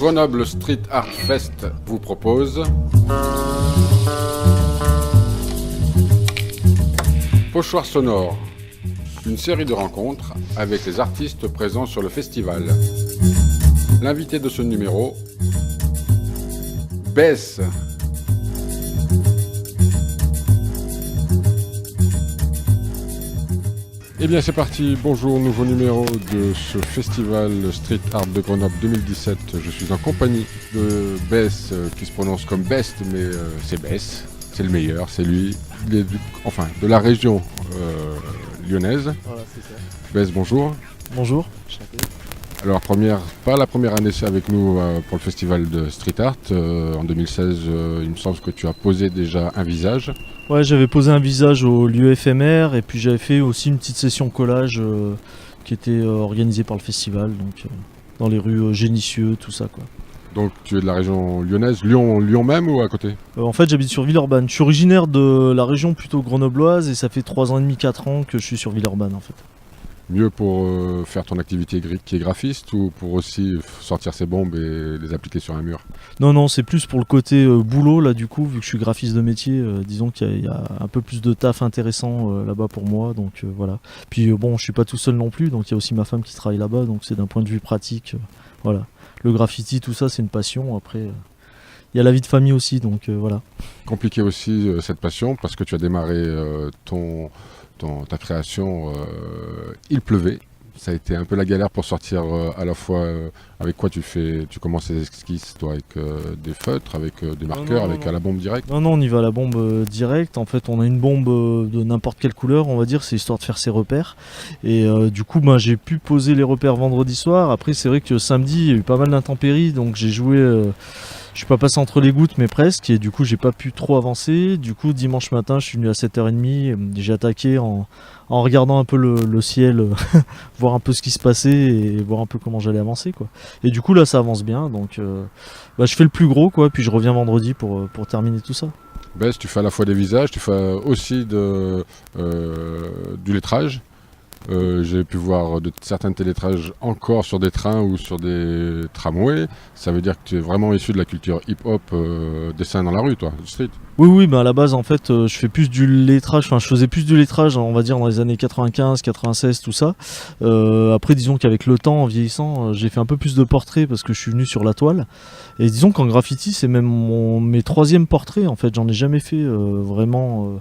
Grenoble Street Art Fest vous propose Pochoir sonore, une série de rencontres avec les artistes présents sur le festival. L'invité de ce numéro, Bess. Eh bien c'est parti, bonjour, nouveau numéro de ce festival Street Art de Grenoble 2017. Je suis en compagnie de Bess, qui se prononce comme Best, mais c'est Bess, c'est le meilleur, c'est lui. Il est de la région lyonnaise. Voilà, c'est ça. Bess, bonjour. Bonjour. Alors pas la première année avec nous pour le festival de Street Art. En 2016, il me semble que tu as posé déjà un visage. Ouais, j'avais posé un visage au lieu éphémère et puis j'avais fait aussi une petite session collage qui était organisée par le festival, donc dans les rues Génissieux, tout ça quoi. Donc tu es de la région lyonnaise, Lyon même ou à côté? En fait j'habite sur Villeurbanne, je suis originaire de la région plutôt grenobloise et ça fait 3 ans et demi, 4 ans que je suis sur Villeurbanne en fait. Mieux pour faire ton activité qui est graphiste ou pour aussi sortir ses bombes et les appliquer sur un mur? Non, c'est plus pour le côté boulot là du coup, vu que je suis graphiste de métier, disons qu'il y a un peu plus de taf intéressant là-bas pour moi, donc voilà. Puis bon, je suis pas tout seul non plus, donc il y a aussi ma femme qui travaille là-bas, donc c'est d'un point de vue pratique, voilà. Le graffiti, tout ça c'est une passion, après il y a la vie de famille aussi, donc voilà. Compliqué aussi cette passion parce que tu as démarré ta création, il pleuvait. Ça a été un peu la galère pour sortir à la fois avec quoi tu commences les esquisses toi avec des feutres, avec des marqueurs, à la bombe directe? Non, on y va à la bombe directe. En fait, on a une bombe de n'importe quelle couleur, on va dire, c'est histoire de faire ses repères. Et du coup, j'ai pu poser les repères vendredi soir. Après, c'est vrai que samedi, il y a eu pas mal d'intempéries, donc j'ai joué. Je suis pas passé entre les gouttes, mais presque, et du coup, j'ai pas pu trop avancer. Du coup, dimanche matin, je suis venu à 7h30. J'ai attaqué en regardant un peu le ciel, voir un peu ce qui se passait et voir un peu comment j'allais avancer, quoi. Et du coup, là, ça avance bien, donc je fais le plus gros, quoi, puis je reviens vendredi pour terminer tout ça. Bess, tu fais à la fois des visages, tu fais aussi du lettrage. J'ai pu voir certains télétrages encore sur des trains ou sur des tramways. Ça veut dire que tu es vraiment issu de la culture hip-hop, dessin dans la rue, toi, street. Oui, à la base, en fait, je fais plus du lettrage, je faisais plus du lettrage, on va dire, dans les années 95, 96, tout ça. Après, disons qu'avec le temps, en vieillissant, j'ai fait un peu plus de portraits parce que je suis venu sur la toile. Et disons qu'en graffiti, c'est même mes 3e portraits, en fait, j'en ai jamais fait vraiment...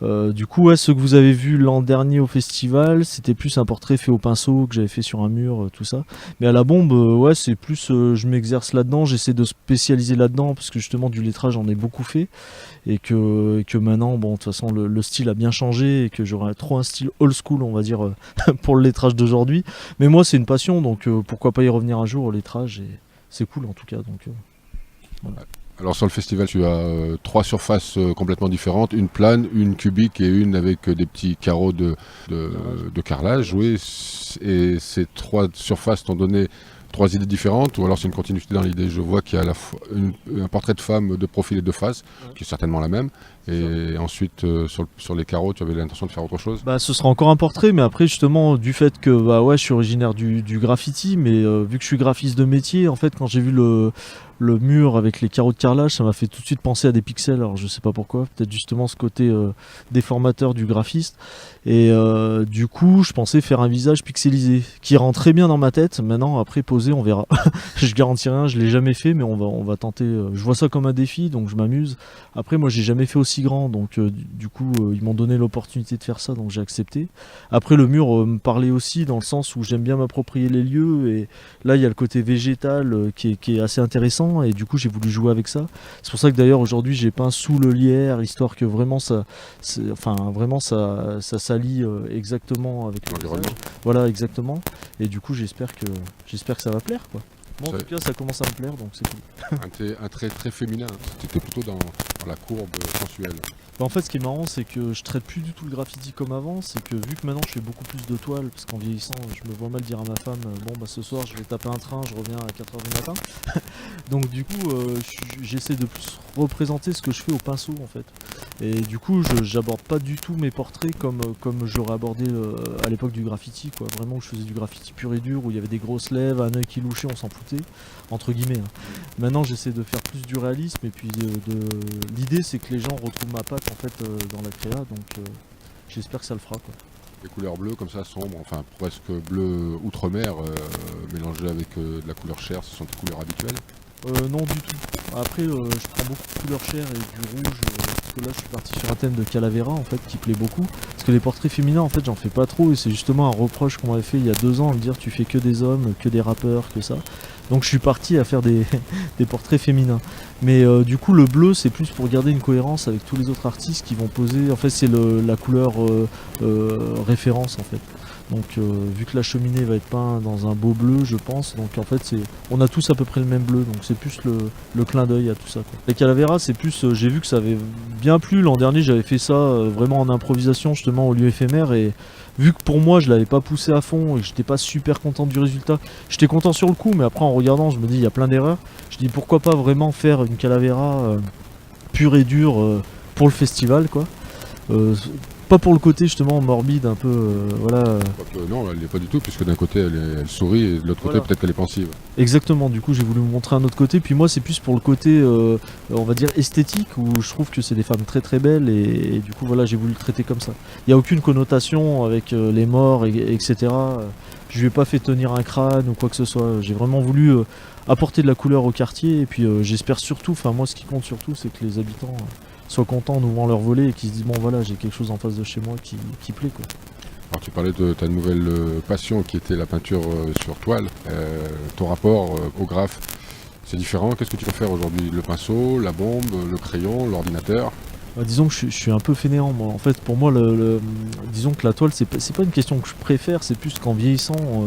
du coup, ceux que vous avez vus l'an dernier au festival, c'était plus un portrait fait au pinceau que j'avais fait sur un mur, tout ça. Mais à la bombe, c'est plus, je m'exerce là-dedans, j'essaie de spécialiser là-dedans parce que justement du lettrage j'en ai beaucoup fait et que maintenant, bon, de toute façon le style a bien changé et que j'aurais trop un style old school, on va dire, pour le lettrage d'aujourd'hui. Mais moi, c'est une passion, donc pourquoi pas y revenir un jour au lettrage, et c'est cool en tout cas. Donc voilà. Alors sur le festival, tu as 3 surfaces complètement différentes, une plane, une cubique et une avec des petits carreaux de carrelage. Oui, et ces 3 surfaces t'ont donné 3 idées différentes, ou alors c'est une continuité dans l'idée? Je vois qu'il y a à la fois un portrait de femme de profil et de face, qui est certainement la même. Et ensuite, sur les carreaux, tu avais l'intention de faire autre chose? Ce sera encore un portrait, mais après, justement, du fait que je suis originaire du graffiti, mais vu que je suis graphiste de métier, en fait, quand j'ai vu le mur avec les carreaux de carrelage, ça m'a fait tout de suite penser à des pixels. Alors, je sais pas pourquoi, peut-être justement ce côté déformateur du graphiste. Et du coup, je pensais faire un visage pixelisé, qui rend très bien dans ma tête. Maintenant, après, poser, on verra. Je garantis rien, je l'ai jamais fait, mais on va tenter. Je vois ça comme un défi, donc je m'amuse. Après, moi, j'ai jamais fait aussi grand, donc du coup ils m'ont donné l'opportunité de faire ça, donc j'ai accepté. Après, le mur me parlait aussi dans le sens où j'aime bien m'approprier les lieux, et là il y a le côté végétal qui est assez intéressant, et du coup j'ai voulu jouer avec ça. C'est pour ça que d'ailleurs aujourd'hui j'ai peint sous le lierre, histoire que vraiment ça s'allie exactement avec l'environnement. Voilà, exactement. Et du coup j'espère que ça va plaire, quoi. Bon, en tout cas, ça commence à me plaire, donc c'est cool. Un trait très féminin. C'était plutôt sur la courbe sensuelle. Bah, en fait, ce qui est marrant, c'est que je traite plus du tout le graffiti comme avant. C'est que vu que maintenant je fais beaucoup plus de toiles, parce qu'en vieillissant, je me vois mal dire à ma femme bon, bah ce soir je vais taper un train, je reviens à 4h du matin. Donc, du coup, j'essaie de plus représenter ce que je fais au pinceau en fait. Et du coup, j'aborde pas du tout mes portraits comme j'aurais abordé à l'époque du graffiti, quoi. Vraiment, où je faisais du graffiti pur et dur, où il y avait des grosses lèvres, un œil qui louchait, on s'en foutait, entre guillemets. Maintenant, j'essaie de faire plus du réalisme, et puis l'idée, c'est que les gens retrouvent ma patte en fait dans la créa, donc j'espère que ça le fera, quoi. Les couleurs bleues comme ça, sombres, enfin presque bleu outre-mer, mélangées avec de la couleur chair, ce sont tes couleurs habituelles? Non, du tout. Après, je prends beaucoup de couleur chair et du rouge, parce que là, je suis parti sur un thème de Calavera, en fait, qui plaît beaucoup. Parce que les portraits féminins, en fait, j'en fais pas trop, et c'est justement un reproche qu'on m'avait fait il y a 2 ans, à me dire tu fais que des hommes, que des rappeurs, que ça. Donc je suis parti à faire des portraits féminins. Mais du coup, le bleu, c'est plus pour garder une cohérence avec tous les autres artistes qui vont poser. En fait, c'est la couleur référence, en fait. Donc vu que la cheminée va être peinte dans un beau bleu, je pense, donc en fait on a tous à peu près le même bleu, donc c'est plus le clin d'œil à tout ça, quoi. Les Calavera, c'est plus, j'ai vu que ça avait bien plu l'an dernier, j'avais fait ça vraiment en improvisation justement au lieu éphémère, et vu que pour moi je l'avais pas poussé à fond et que j'étais pas super content du résultat, j'étais content sur le coup, mais après en regardant je me dis il y a plein d'erreurs, je dis pourquoi pas vraiment faire une Calavera pure et dure pour le festival, quoi. Pas pour le côté justement morbide un peu, voilà. Non, elle n'est pas du tout, puisque d'un côté elle sourit et de l'autre côté Voilà. peut-être qu'elle est pensive. Exactement, du coup j'ai voulu vous montrer un autre côté, puis moi c'est plus pour le côté on va dire esthétique, où je trouve que c'est des femmes très très belles, et du coup voilà, j'ai voulu le traiter comme ça. Il n'y a aucune connotation avec les morts, etc. Je lui ai pas fait tenir un crâne ou quoi que ce soit, j'ai vraiment voulu apporter de la couleur au quartier, et puis j'espère surtout, enfin moi ce qui compte surtout, c'est que les habitants soient contents en ouvrant leur volet et qu'ils se disent bon voilà, j'ai quelque chose en face de chez moi qui plaît, quoi. Alors tu parlais de ta nouvelle passion qui était la peinture sur toile. Ton rapport au graphe, c'est différent. Qu'est-ce que tu préfères aujourd'hui? Le pinceau, la bombe, le crayon, l'ordinateur? Disons que je suis un peu fainéant, moi. En fait, pour moi, disons que la toile, c'est pas une question que je préfère, c'est plus qu'en vieillissant,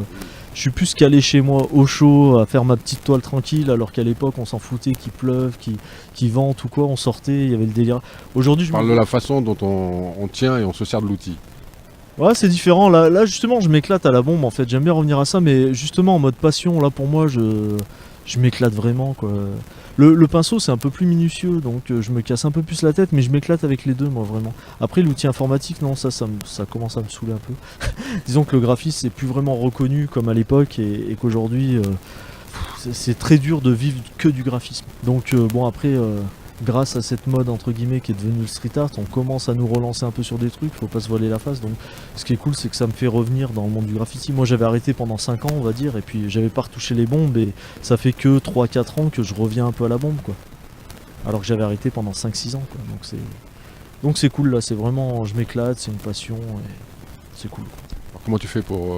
je suis plus calé chez moi au chaud, à faire ma petite toile tranquille, alors qu'à l'époque, on s'en foutait qu'il pleuve, qu'il vente ou quoi, on sortait, il y avait le délire. Aujourd'hui, je Parle de la façon dont on tient et on se sert de l'outil. Ouais, c'est différent. Là, justement, je m'éclate à la bombe, en fait. J'aime bien revenir à ça, mais justement, en mode passion, là, pour moi, je m'éclate vraiment, quoi. Le pinceau, c'est un peu plus minutieux, donc je me casse un peu plus la tête, mais je m'éclate avec les deux, moi, vraiment. Après, l'outil informatique, non, ça commence à me saouler un peu. Disons que le graphisme, c'est plus vraiment reconnu comme à l'époque, et qu'aujourd'hui, c'est très dur de vivre que du graphisme. Donc, bon, après... grâce à cette mode entre guillemets qui est devenue le street art, on commence à nous relancer un peu sur des trucs, faut pas se voiler la face. Donc ce qui est cool, c'est que ça me fait revenir dans le monde du graffiti. Moi j'avais arrêté pendant 5 ans on va dire, et puis j'avais pas retouché les bombes, et ça fait que 3-4 ans que je reviens un peu à la bombe, quoi. Alors que j'avais arrêté pendant 5-6 ans, quoi. Donc c'est cool là, c'est vraiment, je m'éclate, c'est une passion et c'est cool. Alors, comment tu fais pour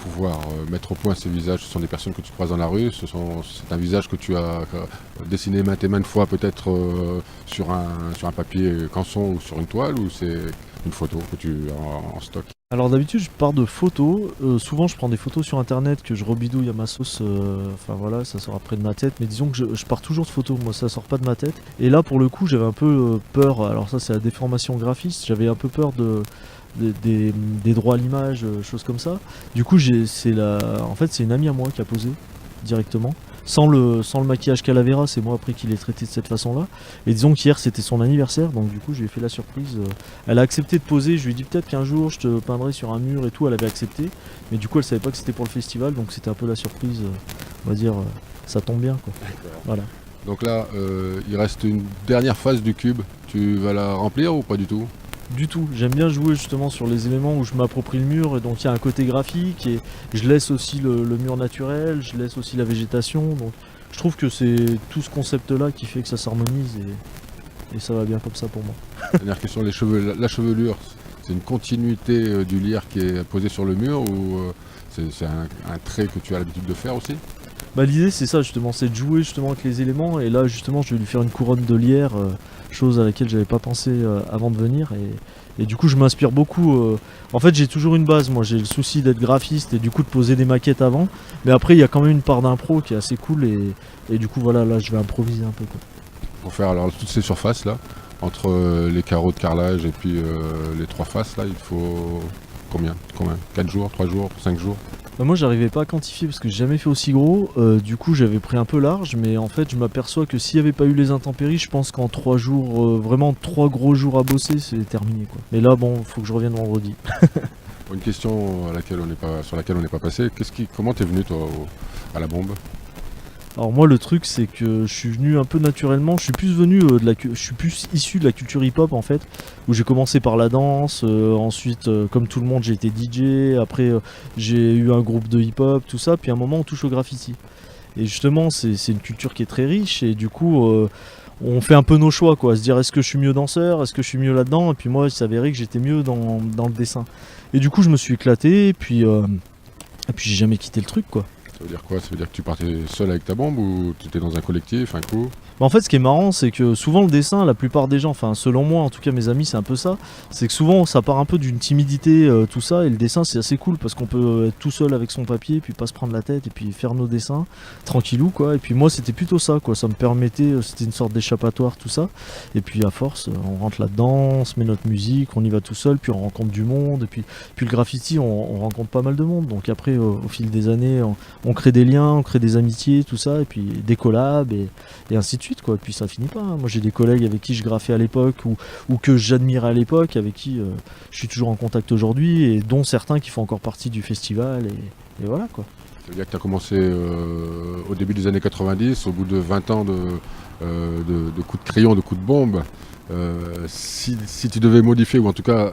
pouvoir mettre au point ces visages? Ce sont des personnes que tu croises dans la rue, c'est un visage que tu as dessiné maintes et maintes fois peut-être sur un papier canson ou sur une toile, ou c'est une photo que tu as en stock? Alors d'habitude je pars de photos, souvent je prends des photos sur internet que je rebidouille à ma sauce, enfin voilà, ça sort après de ma tête, mais disons que je pars toujours de photos, moi ça sort pas de ma tête. Et là pour le coup j'avais un peu peur, alors ça c'est la déformation graphiste, j'avais un peu peur des droits à l'image, choses comme ça. Du coup en fait c'est une amie à moi qui a posé directement. Sans le maquillage Calavera, c'est moi après qui l'ai traité de cette façon-là. Et disons qu'hier c'était son anniversaire, donc du coup je lui ai fait la surprise. Elle a accepté de poser, je lui ai dit peut-être qu'un jour je te peindrai sur un mur et tout, elle avait accepté. Mais du coup elle savait pas que c'était pour le festival, donc c'était un peu la surprise, on va dire, ça tombe bien, quoi. Voilà. Donc là, il reste une dernière phase du cube, tu vas la remplir ou pas du tout? Du tout, j'aime bien jouer justement sur les éléments où je m'approprie le mur, et donc il y a un côté graphique, et je laisse aussi le mur naturel, je laisse aussi la végétation, donc je trouve que c'est tout ce concept là qui fait que ça s'harmonise, et ça va bien comme ça pour moi. Dernière question, la chevelure, c'est une continuité du lierre qui est posé sur le mur, ou c'est un trait que tu as l'habitude de faire aussi? Bah l'idée c'est ça justement, c'est de jouer justement avec les éléments, et là justement je vais lui faire une couronne de lierre, chose à laquelle j'avais pas pensé avant de venir, et du coup je m'inspire beaucoup. En fait j'ai toujours une base, moi j'ai le souci d'être graphiste et du coup de poser des maquettes avant, mais après il y a quand même une part d'impro qui est assez cool, et du coup voilà, là je vais improviser un peu, quoi. Pour faire alors toutes ces surfaces là, entre les carreaux de carrelage et puis les 3 faces là, il faut combien 4 jours, 3 jours, 5 jours? Bah, moi j'arrivais pas à quantifier parce que j'ai jamais fait aussi gros, du coup j'avais pris un peu large, mais en fait je m'aperçois que s'il n'y avait pas eu les intempéries, je pense qu'en 3 jours, vraiment 3 gros jours à bosser, c'est terminé quoi. Mais là bon, faut que je revienne vendredi. Une question sur laquelle on n'est pas passé, comment t'es venu toi à la bombe? Alors moi le truc c'est que je suis venu un peu naturellement, je suis plus venu je suis plus issu de la culture hip-hop en fait, où j'ai commencé par la danse, ensuite comme tout le monde j'ai été DJ, après j'ai eu un groupe de hip-hop, tout ça, puis à un moment on touche au graffiti. Et justement c'est une culture qui est très riche et du coup on fait un peu nos choix quoi, à se dire est-ce que je suis mieux danseur, est-ce que je suis mieux là-dedans, et puis moi il s'avérait que j'étais mieux dans le dessin. Et du coup je me suis éclaté et puis j'ai jamais quitté le truc quoi. Ça veut dire quoi? Ça veut dire que tu partais seul avec ta bombe ou tu étais dans un collectif, un coup? Bah, en fait, ce qui est marrant, c'est que souvent le dessin, la plupart des gens, enfin selon moi, en tout cas mes amis, c'est un peu ça. C'est que souvent ça part un peu d'une timidité, tout ça, et le dessin c'est assez cool parce qu'on peut être tout seul avec son papier, puis pas se prendre la tête, et puis faire nos dessins tranquillou quoi. Et puis moi c'était plutôt ça quoi, ça me permettait, c'était une sorte d'échappatoire tout ça. Et puis à force, on rentre là-dedans, on se met notre musique, on y va tout seul, puis on rencontre du monde, et puis le graffiti, on rencontre pas mal de monde. Donc après, au fil des années, on crée des liens, on crée des amitiés, tout ça, et puis des collabs et ainsi de suite quoi. Et puis ça finit pas, hein. Moi j'ai des collègues avec qui je graffais à l'époque ou que j'admirais à l'époque, avec qui je suis toujours en contact aujourd'hui, et dont certains qui font encore partie du festival, et voilà quoi. Ça veut dire que tu as commencé au début des années 90, au bout de 20 ans de coups de crayon, de coups de bombe. Si tu devais modifier, ou en tout cas,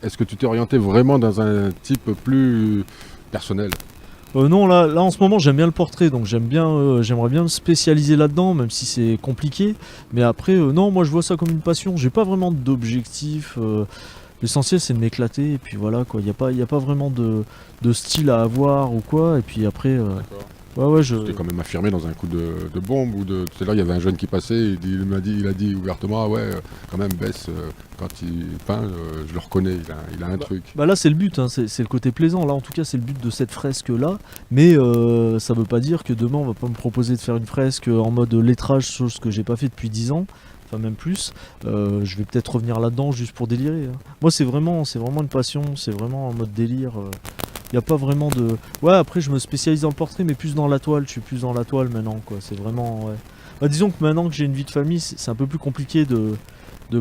est-ce que tu t'es orienté vraiment dans un type plus personnel? Non, là en ce moment j'aime bien le portrait, donc j'aimerais bien me spécialiser là-dedans, même si c'est compliqué. Mais après, non, moi je vois ça comme une passion. J'ai pas vraiment d'objectif. L'essentiel c'est de m'éclater, et puis voilà quoi. Y a pas vraiment de style à avoir ou quoi. Et puis après, ouais, Tu t'es quand même affirmé dans un coup de bombe ou de. Tout à l'heure, il y avait un jeune qui passait, il a dit ouvertement, ah ouais, quand même, Bess, quand il peint, je le reconnais, il a un truc. Bah là c'est le but, hein, c'est le côté plaisant. Là en tout cas c'est le but de cette fresque là. Mais ça veut pas dire que demain on va pas me proposer de faire une fresque en mode lettrage, chose que j'ai pas fait depuis 10 ans. Enfin même plus. Je vais peut-être revenir là-dedans juste pour délirer, hein. Moi c'est vraiment une passion, c'est vraiment en mode délire. Il n'y a pas vraiment de. Ouais, après je me spécialise dans le portrait, mais plus dans la toile. Je suis plus dans la toile maintenant, quoi. C'est vraiment. Ouais. Bah, disons que maintenant que j'ai une vie de famille, c'est un peu plus compliqué de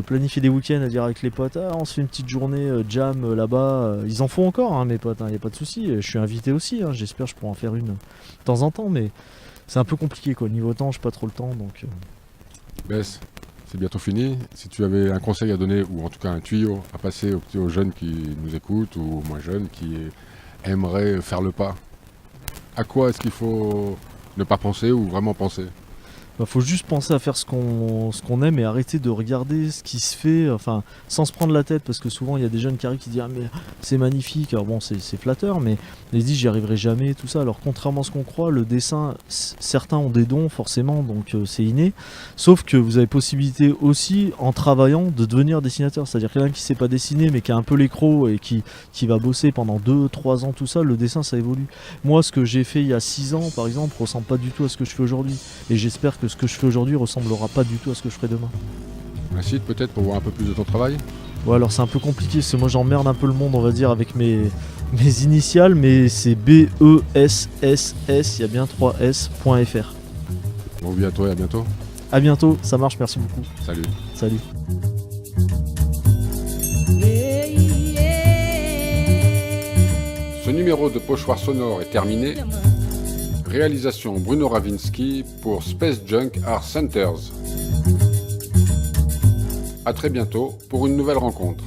planifier des week-ends, à dire avec les potes, ah, on se fait une petite journée jam là-bas. Ils en font encore, hein, mes potes, il n'y a pas de souci. Je suis invité aussi, hein, j'espère que je pourrai en faire une de temps en temps, mais c'est un peu compliqué, quoi. Niveau temps, j'ai pas trop le temps, donc. Bess, c'est bientôt fini. Si tu avais un conseil à donner, ou en tout cas un tuyau à passer aux jeunes qui nous écoutent, ou aux moins jeunes qui aimeraient faire le pas, à quoi est-ce qu'il faut ne pas penser ou vraiment penser? Bah, faut juste penser à faire ce qu'on aime et arrêter de regarder ce qui se fait, enfin, sans se prendre la tête, parce que souvent il y a des jeunes qui arrivent qui disent ah mais c'est magnifique, alors bon c'est flatteur, mais ils disent j'y arriverai jamais, tout ça. Alors contrairement à ce qu'on croit, le dessin, certains ont des dons forcément, donc c'est inné, sauf que vous avez possibilité aussi en travaillant de devenir dessinateur, c'est-à-dire quelqu'un qui sait pas dessiner mais qui a un peu l'écro et qui va bosser pendant 2-3 ans, tout ça, le dessin ça évolue. Moi ce que j'ai fait il y a 6 ans par exemple ressemble pas du tout à ce que je fais aujourd'hui, et j'espère que ce que je fais aujourd'hui ressemblera pas du tout à ce que je ferai demain. Un site peut-être pour voir un peu plus de ton travail? Ouais, alors c'est un peu compliqué, parce que moi j'emmerde un peu le monde, on va dire, avec mes initiales, mais c'est BESSS, il y a bien 3S.fr. Bon, bientôt et à bientôt. À bientôt, ça marche, merci beaucoup. Salut. Salut. Ce numéro de Pochoir sonore est terminé. Réalisation Bruno Ravinsky pour Space Junk Art Centers. A très bientôt pour une nouvelle rencontre.